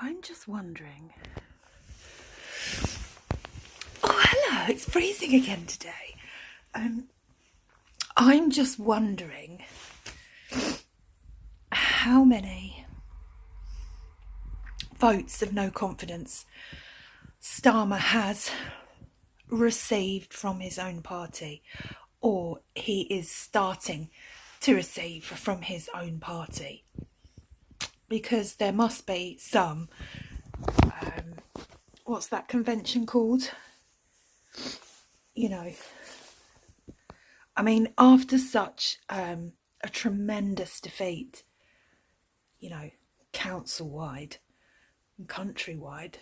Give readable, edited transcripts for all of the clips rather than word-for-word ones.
I'm just wondering. Oh, hello, it's freezing again today. I'm just wondering how many votes of no confidence Starmer has received from his own party, or he is starting to receive from his own party. Because there must be some, what's that convention called? You know, I mean, after such a tremendous defeat, you know, council-wide and countrywide,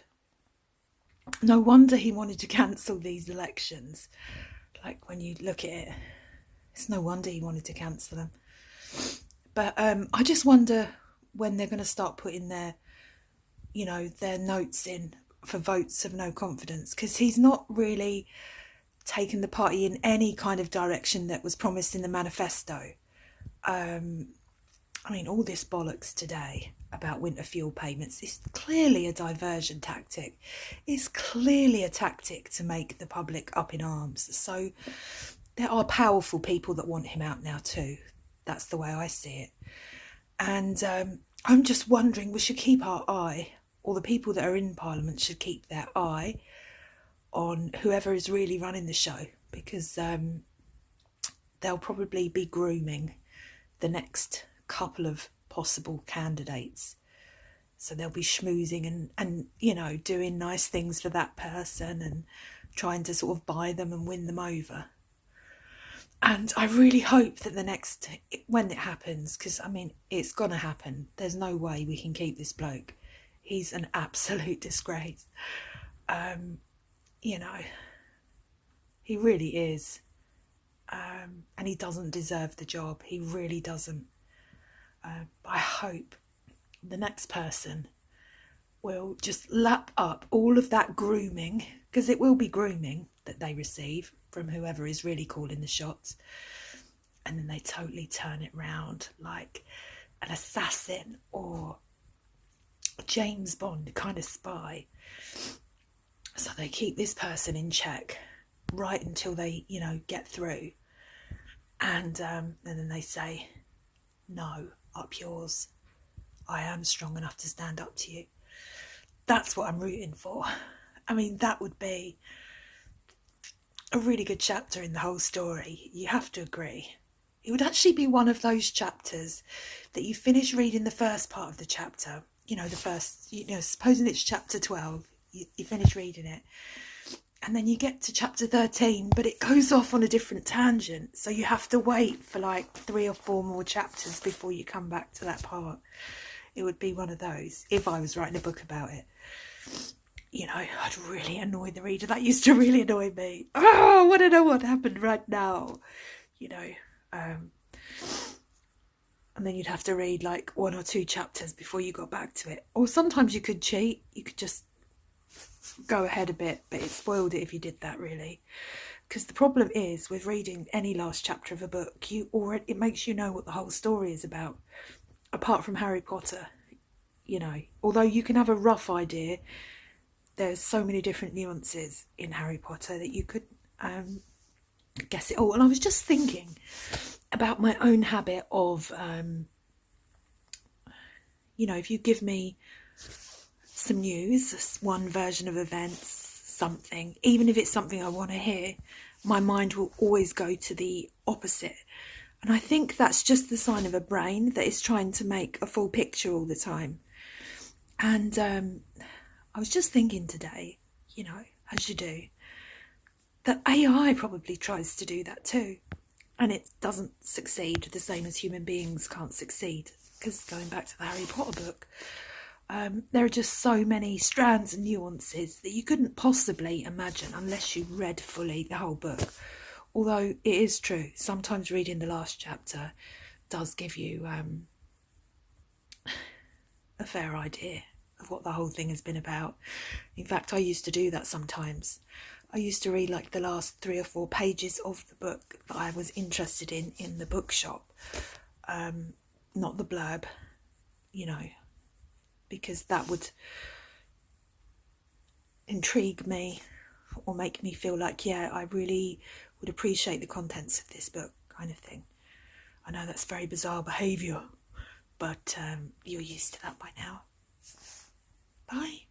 no wonder he wanted to cancel these elections. Like, when you look at it, it's no wonder he wanted to cancel them. But I just wonder when they're going to start putting their, you know, their notes in for votes of no confidence, because he's not really taken the party in any kind of direction that was promised in the manifesto. I mean, all this bollocks today about winter fuel payments is clearly a diversion tactic. It's clearly a tactic to make the public up in arms. So there are powerful people that want him out now too. That's the way I see it. And I'm just wondering, we should keep our eye, or the people that are in Parliament should keep their eye on whoever is really running the show, because they'll probably be grooming the next couple of possible candidates. So they'll be schmoozing and you know, doing nice things for that person and trying to sort of buy them and win them over. And I really hope that when it happens, because I mean, it's gonna happen, there's no way we can keep this bloke. He's an absolute disgrace. You know, he really is. And he doesn't deserve the job. He really doesn't. I hope the next person will just lap up all of that grooming, because it will be grooming that they receive from whoever is really calling the shots, and then they totally turn it round like an assassin or a James Bond kind of spy. So they keep this person in check right until they, you know, get through, and then they say, no, up yours, I am strong enough to stand up to you. That's what I'm rooting for. I mean, that would be a really good chapter in the whole story. You have to agree. It would actually be one of those chapters that you finish reading the first part of the chapter, you know, the first, you know, supposing it's chapter 12, you finish reading it, and then you get to chapter 13, but it goes off on a different tangent. So you have to wait for like 3 or 4 more chapters before you come back to that part. It would be one of those if I was writing a book about it. You know, I'd really annoy the reader. That used to really annoy me. Oh, I want to know what happened right now. You know, and then you'd have to read like 1 or 2 chapters before you got back to it. Or sometimes you could cheat. You could just go ahead a bit, but it spoiled it if you did that, really. Because the problem is with reading any last chapter of a book, it makes you know what the whole story is about. Apart from Harry Potter, you know, although you can have a rough idea, there's so many different nuances in Harry Potter that you could guess it all. And I was just thinking about my own habit of, you know, if you give me some news, one version of events, something, even if it's something I want to hear, my mind will always go to the opposite. And I think that's just the sign of a brain that is trying to make a full picture all the time. And I was just thinking today, you know, as you do, that AI probably tries to do that too. And it doesn't succeed the same as human beings can't succeed. Because going back to the Harry Potter book, there are just so many strands and nuances that you couldn't possibly imagine unless you read fully the whole book. Although it is true, sometimes reading the last chapter does give you a fair idea of what the whole thing has been about. In fact, I used to do that sometimes. I used to read like the last 3 or 4 pages of the book that I was interested in the bookshop. Not the blurb, you know, because that would intrigue me or make me feel like, yeah, I really would appreciate the contents of this book, kind of thing. I know that's very bizarre behaviour, but you're used to that by now. Bye.